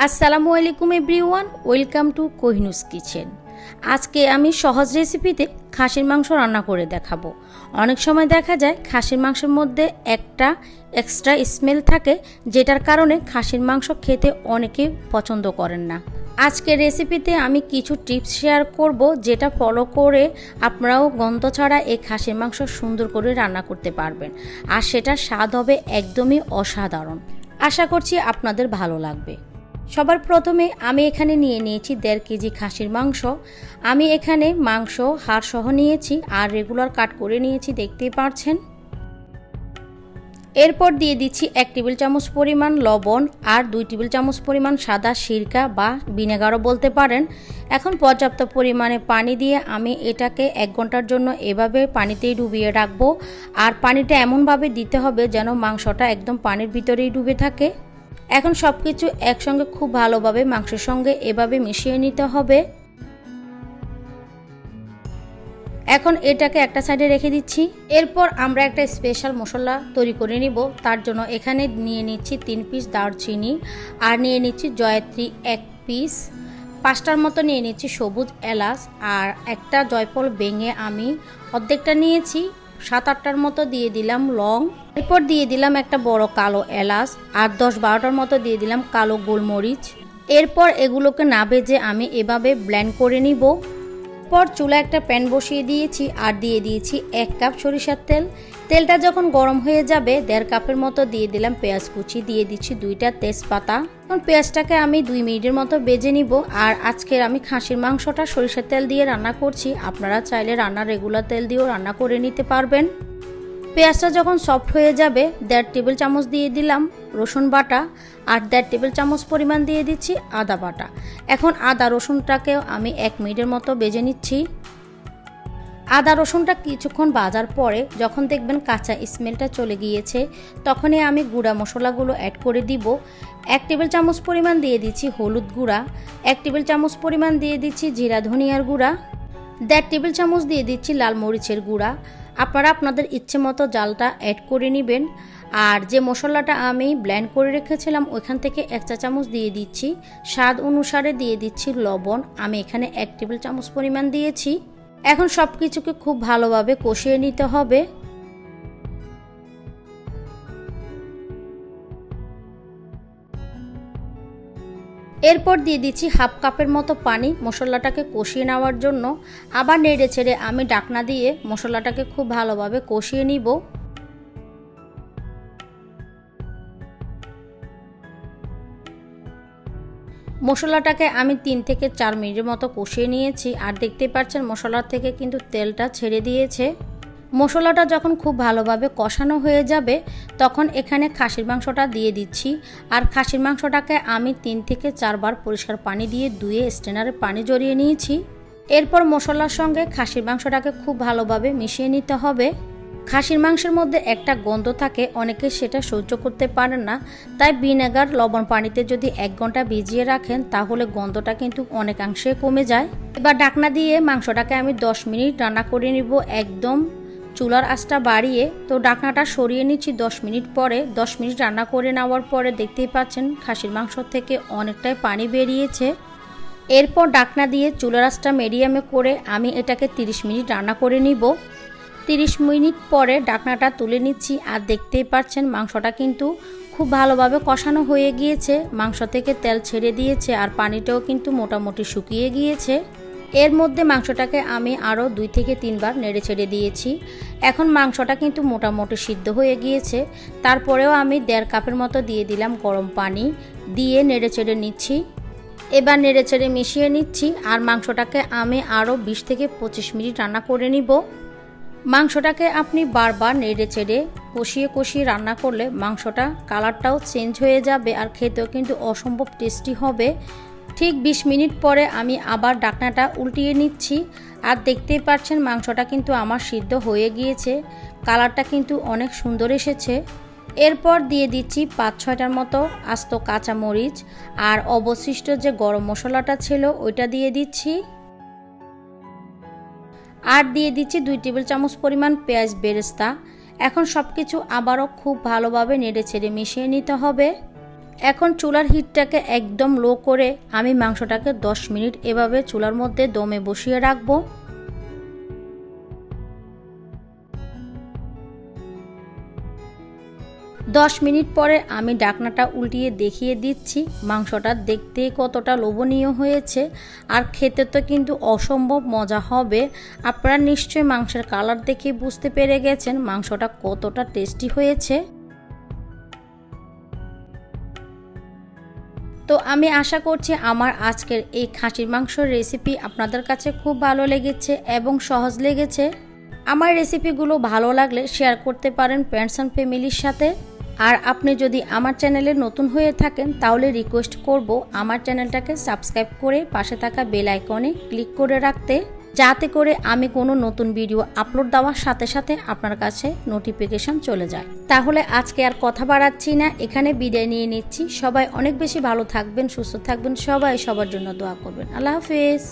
আসসালামু আলাইকুম everyone, welcome to কোহিনুস kitchen. আজকে আমি সহজ রেসিপিতে খাসির মাংস রান্না করে দেখাবো। অনেক সময় দেখা যায় খাসির মাংসের মধ্যে একটা এক্সট্রা স্মেল থাকে, যেটার কারণে খাসির মাংস খেতে অনেকে পছন্দ করেন না। আজকের রেসিপিতে আমি কিছু টিপস শেয়ার করব, যেটা ফলো করে আপনারাও গন্ধ ছাড়া এই খাসির মাংস সুন্দর করে রান্না করতে পারবেন, আর সেটা স্বাদ হবে একদমই অসাধারণ। আশা করছি আপনাদের ভালো লাগবে। সবার প্রথমে আমি এখানে নিয়ে নিয়েছি 1.5 কেজি খাসির মাংস। আমি এখানে মাংস হাড় সহ নিয়েছি আর রেগুলার কাট করে নিয়েছি, দেখতেই পাচ্ছেন। এরপর দিয়ে দিচ্ছি 1 টেবিল চামচ পরিমাণ লবণ আর 2 টেবিল চামচ পরিমাণ সাদা সিরকা বা ভিনেগারও বলতে পারেন। এখন পর্যাপ্ত পরিমাণে পানি দিয়ে আমি এটাকে 1 ঘন্টার জন্য এভাবে পানিতেই ডুবিয়ে রাখবো। আর পানিটা এমনভাবে দিতে হবে যেন মাংসটা একদম পানির ভিতরেই ডুবে থাকে। এখন সব কিছু একসঙ্গে খুব ভালোভাবে মাংসের সঙ্গে এভাবে মিশিয়ে নিতে হবে। এখন এটাকে একটা সাইডে রেখে দিচ্ছি। এরপর আমরা একটা স্পেশাল মশলা তৈরি করে নিব। তার জন্য এখানে নিয়ে নিচ্ছি 3 পিস দারচিনি, আর নিয়ে নিচ্ছি জয়ত্রী 1 পিস, 5টার মতো নিয়ে নিচ্ছি সবুজ এলাচ, আর একটা জয়ফল ভেঙে আমি অর্ধেকটা নিয়েছি। 7-8টার মতো দিয়ে দিলাম লং। এরপর দিয়ে দিলাম একটা বড় কালো এলাচ, আর 10-12টার মতো দিয়ে দিলাম কালো গোলমরিচ। এরপর এগুলোকে না ভেজে আমি এভাবে ব্লেন্ড করে নিব। পর চুলা একটা প্যান বসিয়ে দিয়েছি আর দিয়ে দিয়েছি 1 কাপ সরিষার তেল। তেলটা যখন গরম হয়ে যাবে 1.5 কাপের মতো দিয়ে দিলাম পেঁয়াজ কুচি, দিয়ে দিচ্ছি 2টা তেজপাতা। এখন পেঁয়াজটাকে আমি 2 মিনিটের মতো ভেজে নিব। আর আজকের আমি খাসির মাংসটা সরিষার তেল দিয়ে রান্না করছি, আপনারা চাইলে রান্নার রেগুলার তেল দিয়েও রান্না করে নিতে পারবেন। পেঁয়াজটা যখন সফট হয়ে যাবে 1.5 টেবিল চামচ দিয়ে দিলাম রসুন বাটা, আর 1.5 টেবিল চামচ পরিমাণ দিয়ে দিচ্ছি আদা বাটা। এখন আদা রসুনটাকেও আমি 1 মিনিটের মতো ভেজে নিচ্ছি। আদা রসুনটা কিছুক্ষণ ভাজার পরে যখন দেখবেন কাঁচা স্মেলটা চলে গিয়েছে, তখনই আমি গুঁড়া মশলাগুলো অ্যাড করে দিব। 1 টেবিল চামচ পরিমাণ দিয়ে দিচ্ছি হলুদ গুঁড়া, 1 টেবিল চামচ পরিমাণ দিয়ে দিচ্ছি জিরা ধনিয়ার গুঁড়া, 1.5 টেবিল চামচ দিয়ে দিচ্ছি লাল মরিচের গুঁড়া। আপনারা আপনাদের ইচ্ছে মতো জালটা অ্যাড করে নেবেন। আর যে মশলাটা আমি ব্লেন্ড করে রেখেছিলাম ওইখান থেকে 1 চা চামচ দিয়ে দিচ্ছি। স্বাদ অনুসারে দিয়ে দিচ্ছি লবণ, আমি এখানে 1 টেবিল চামচ পরিমাণ দিয়েছি। এখন সব কিছুকে খুব ভালোভাবে কষিয়ে নিতে হবে। এরপর দিয়ে দিচ্ছি 1/2 কাপের মতো পানি মশলাটাকে কষিয়ে নেওয়ার জন্য। আবার নেড়ে ছেড়ে আমি ঢাকনা দিয়ে মশলাটাকে খুব ভালোভাবে কষিয়ে নিব। মশলাটাকে আমি 3 থেকে 4 মিনিটের মতো কষিয়ে নিয়েছি, আর দেখতেই পাচ্ছেন মশলার থেকে কিন্তু তেলটা ছেড়ে দিয়েছে। মশলাটা যখন খুব ভালোভাবে কষানো হয়ে যাবে তখন এখানে খাসির মাংসটা দিয়ে দিচ্ছি। আর খাসির মাংসটাকে আমি 3 থেকে 4 বার পরিষ্কার পানি দিয়ে ধুয়ে স্ট্রেনারে পানি জড়িয়ে নিয়েছি। এরপর মশলার সঙ্গে খাসির মাংসটাকে খুব ভালোভাবে মিশিয়ে নিতে হবে। খাসির মাংসের মধ্যে একটা গন্ধ থাকে, অনেকে সেটা সহ্য করতে পারেন না, তাই ভিনেগার লবণ পানিতে যদি 1 ঘন্টা ভিজিয়ে রাখেন তাহলে গন্ধটা কিন্তু অনেকাংশে কমে যায়। এবার ঢাকনা দিয়ে মাংসটাকে আমি 10 মিনিট রান্না করে নিব, একদম চুলার আঁচটা বাড়িয়ে। তো ঢাকনাটা সরিয়ে নিচ্ছি 10 মিনিট পরে। 10 মিনিট রান্না করে নেওয়ার পরে দেখতেই পাচ্ছেন খাসির মাংস থেকে অনেকটাই পানি বেরিয়েছে। এরপর ঢাকনা দিয়ে চুলার আঁচটা মিডিয়ামে করে আমি এটাকে 30 মিনিট রান্না করে নিব। 30 মিনিট পরে ঢাকনাটা তুলে নিচ্ছি, আর দেখতেই পাচ্ছেন মাংসটা কিন্তু খুব ভালোভাবে কষানো হয়ে গিয়েছে। মাংস থেকে তেল ছেড়ে দিয়েছে আর পানিটাও কিন্তু মোটামুটি শুকিয়ে গিয়েছে। এর মধ্যে মাংসটাকে আমি আরও 2 থেকে 3 বার নেড়ে ছেড়ে দিয়েছি। এখন মাংসটা কিন্তু মোটামুটি সিদ্ধ হয়ে গিয়েছে। তারপরেও আমি 1.5 কাপের মতো দিয়ে দিলাম গরম পানি, দিয়ে নেড়ে ছেড়ে নিচ্ছি। এবার নেড়ে ছেড়ে মিশিয়ে নিচ্ছি, আর মাংসটাকে আমি আরও 20 থেকে 25 মিনিট রান্না করে নিব। মাংসটাকে আপনি বারবার নেড়ে ছেড়ে কষিয়ে কষিয়ে রান্না করলে মাংসটা কালারটাও চেঞ্জ হয়ে যাবে, আর খেতেও কিন্তু অসম্ভব টেস্টি হবে। ঠিক 20 মিনিট পরে আমি আবার ঢাকনাটা উল্টিয়ে নিচ্ছি, আর দেখতেই পাচ্ছেন মাংসটা কিন্তু আমার সিদ্ধ হয়ে গিয়েছে, কালারটা কিন্তু অনেক সুন্দর এসেছে। এরপর দিয়ে দিচ্ছি 5-6টার মতো আস্ত কাঁচামরিচ, আর অবশিষ্ট যে গরম মশলাটা ছিল ওইটা দিয়ে দিচ্ছি। আর দিয়ে দিচ্ছি 2 টেবিল চামচ পরিমাণ পেঁয়াজ বেরেস্তা। এখন সব কিছু আবারও খুব ভালোভাবে নেড়ে ছেড়ে মিশিয়ে নিতে হবে। এখন চুলার হিটটাকে একদম লো করে আমি মাংসটাকে 10 মিনিট এভাবে চুলার মধ্যে দমে বসিয়ে রাখবো। 10 মিনিট পরে আমি ঢাকনাটা উল্টিয়ে দেখিয়ে দিচ্ছি। মাংসটা দেখতে কতটা লোভনীয় হয়েছে আর খেতে তো কিন্তু অসম্ভব মজা হবে। আপনারা নিশ্চয়ই মাংসের কালার দেখে বুঝতে পেরে গেছেন মাংসটা কতটা টেস্টি হয়েছে। তো আমি আশা করছি আমার আজকের এই খাসির মাংসের রেসিপি আপনাদের কাছে খুব ভালো লেগেছে এবং সহজ লেগেছে। আমার রেসিপিগুলো ভালো লাগলে শেয়ার করতে পারেন ফ্রেন্ডস এন্ড ফ্যামিলির সাথে। আর আপনি যদি আমার চ্যানেলে নতুন হয়ে থাকেন তাহলে রিকোয়েস্ট করব আমার চ্যানেলটাকে সাবস্ক্রাইব করে পাশে থাকা বেল আইকনে ক্লিক করে রাখতে, যাতে করে আমি কোনো নতুন ভিডিও আপলোড দেওয়ার সাথে সাথে আপনার কাছে নোটিফিকেশন চলে যায়। তাহলে আজকে আর কথা বাড়াচ্ছি না, এখানে বিদায় নিয়ে নিচ্ছি। সবাই অনেক বেশি ভালো থাকবেন, সুস্থ থাকবেন, সবাই সবার জন্য দোয়া করবেন। আল্লাহ হাফেজ।